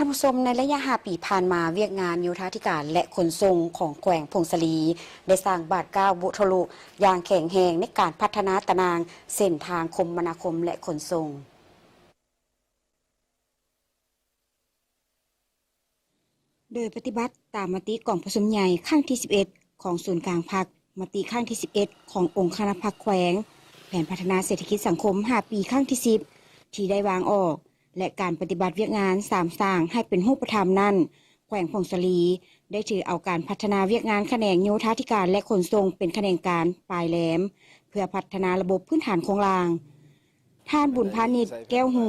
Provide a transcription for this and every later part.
ท่านผู้ชมในระยะ5 ปีผ่านมาเวียกงานโยธาธิการและขนส่งของแขวงพงศลีได้สร้างบาทก้าวบุทะลุอย่างแข็งแรงในการพัฒนาตารางเส้นทางคมนาคมและขนส่งโดยปฏิบัติตามมติกล่องประชุมใหญ่ครั้งที่11ของศูนย์กลางพรรคมติครั้งที่11ขององค์คณะพรรคแขวงแผนพัฒนาเศรษฐกิจสังคม5 ปีครั้งที่10ที่ได้วางออกและการปฏิบัติเวียกงาน3 สร้างให้เป็นรูปธรรมนั้นแขวงพงศลีได้ถือเอาการพัฒนาเวียกงานแขนงโยธาธิการและขนส่งเป็นแขนงการปลายแหลมเพื่อพัฒนาระบบพื้นฐานโครงสร้างท่านบุญพานิชแก้วหู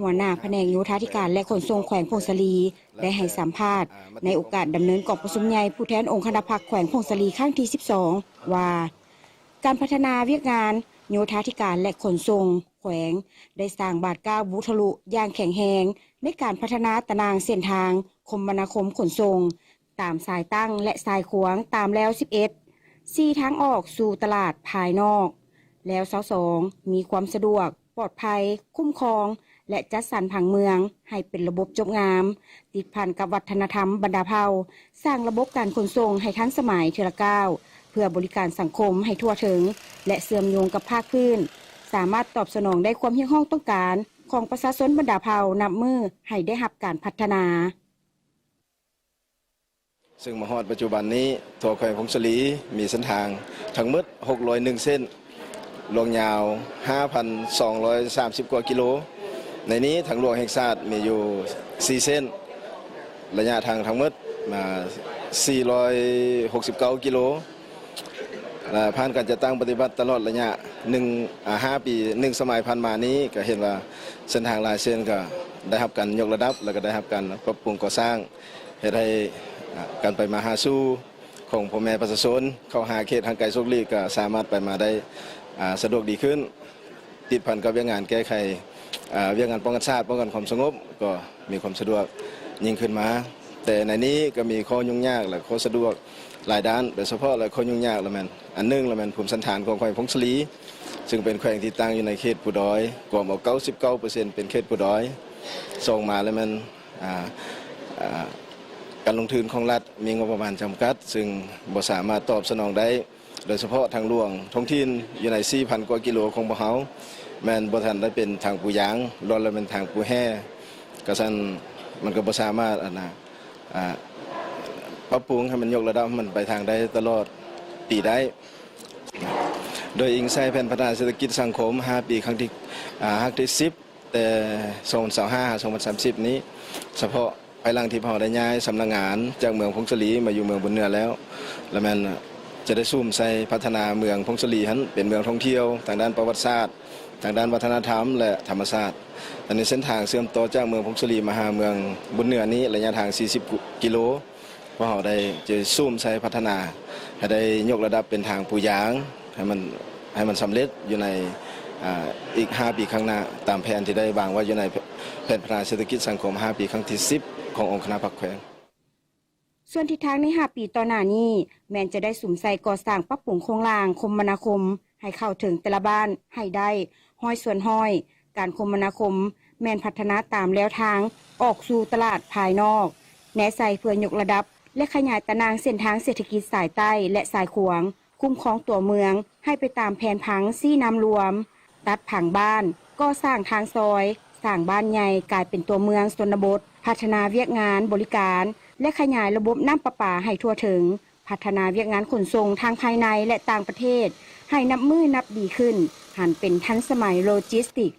หัวหน้าแผนงโยธาธิการและขนส่งแขวงพงศลีได้ให้สัมภาษณ์ในโอกาสดำเนินกองประชุมใหญ่ผู้แทนองค์คณะพรรคแขวงพงศลีครั้งที่12ว่าการพัฒนาเวียกงานโยธาธิการและขนส่งแขวงได้สร้างบาทก้าวบุทะลุอย่างแข็งแรงในการพัฒนาตารางเส้นทางคมนาคมขนส่งตามสายตั้งและสายขวางตามแล้ว4 ทางออกสู่ตลาดภายนอกแล้ว22มีความสะดวกปลอดภัยคุ้มครองและจัดสรรผังเมืองให้เป็นระบบจบงามติดพันกับวัฒนธรรมบรรดาเผ่าสร้างระบบการขนส่งให้ทันสมัยเทอละก้าวเพื่อบริการสังคมให้ทั่วถึงและเชื่อมโยงกับภาคพื้นสามารถตอบสนองได้ความเฮี้ยงห้องต้องการของประชาชนบรรดาเผ่านับมือให้ได้รับการพัฒนาซึ่งมาฮอดปัจจุบันนี้ทั่วแขวงพงศลีมีเส้นทางทั้งหมด601 เส้นลวงยาว 5,230 กว่ากิโลในนี้ทางหลวงแห่งชาติมีอยู่4 เส้นระยะทางทั้งหมดมา469 กิโลและผ่านการจัดตั้งปฏิบัติตลอดระยะ5 ปี1 สมัยผ่านมานี้ก็เห็นว่าเส้นทางหลายเส้นก็ได้รับการยกระดับแล้วก็ได้รับการปรับปรุงก่อสร้างเฮ็ดให้การไปมาหาสู่ของพ่อแม่ประชาชนเข้าหาเขตทางไกลโชคลีก็สามารถไปมาได้สะดวกดีขึ้นติดพันกับเรื่องงานแก้ไขเรื่องงานป้องกันชาติป้องกันความสงบก็มีความสะดวกยิ่งขึ้นมาแต่ในนี้ก็มีข้อยุ่งยากและข้อสะดวกหลายด้านโดยเฉพาะและข้อยุ่งยากละแม่นอันนึงละแม่นภูมิสันฐานของแขวงพงศลีซึ่งเป็นแขวงที่ตั้งอยู่ในเขตผู้ดอยกว่า99% เป็นเขตผู้ดอยส่งมาแล้วมันการลงทุนของรัฐมีงบประมาณจำกัดซึ่งบ่สามารถตอบสนองได้โดยเฉพาะทางหลวงท้องถิ่นอยู่ใน 4,000 กว่ากิโลของพวกเขาแม้นบ่ทันได้เป็นทางปูยางรอแล้วเป็นทางปูแห่ก็ซั่นมันก็บ่สามารถปรับปรุงให้มันยกระดับมันไปทางได้ตลอดปีได้โดยอิงใช้แผนพัฒนาเศรษฐกิจสังคม5 ปีครั้งที่10แต่2025-2030นี้เฉพาะภายหลังที่พอได้ย้ายสำนักงานจากเมืองพงศลีมาอยู่เมืองบุญเหนือแล้วแม่นจะได้ซุ่มใส่พัฒนาเมืองพงศลีนั้นเป็นเมืองท่องเที่ยวทางด้านประวัติศาสตร์ทางด้านวัฒนธรรมและธรรมศาสตร์อันนี้เส้นทางเชื่อมต่อจากเมืองพงศลีมาหาเมืองบุญเหนือนี้ระยะทาง40 กิโลพวกเราได้จะซุ่มใส่พัฒนาให้ได้ยกระดับเป็นทางปูยางให้มันสำเร็จอยู่ในอีก5 ปีข้างหน้าตามแผนที่ได้วางไว้อยู่ในแผนพัฒนาเศรษฐกิจสังคม5 ปีครั้งที่10ขององค์คณะพรรคแขวงส่วนทิศทางใน5 ปีต่อหน้านี้แม้นจะได้สุ่มใส่ก่อสร้างปรับปรุงโครงสร้างคมนาคมให้เข้าถึงแต่ละบ้านให้ได้ห้อยส่วนห้อยการคมนาคมแม้นพัฒนาตามแนวทางออกสู่ตลาดภายนอกแนะใส่เพื่อยกระดับและขยายตารางเส้นทางเศรษฐกิจสายใต้และสายขวางคุ้มครองตัวเมืองให้ไปตามแผนผังซี่น้ำรวมตัดผังบ้านก็สร้างทางซอยสร้างบ้านใหญ่กลายเป็นตัวเมืองชนบทพัฒนาเวียกงานบริการและขยายระบบน้ำประปาให้ทั่วถึงพัฒนาเวียกงานขนส่งทางภายในและต่างประเทศให้นับมือนับดีขึ้นหันเป็นทันสมัยโลจิสติกส์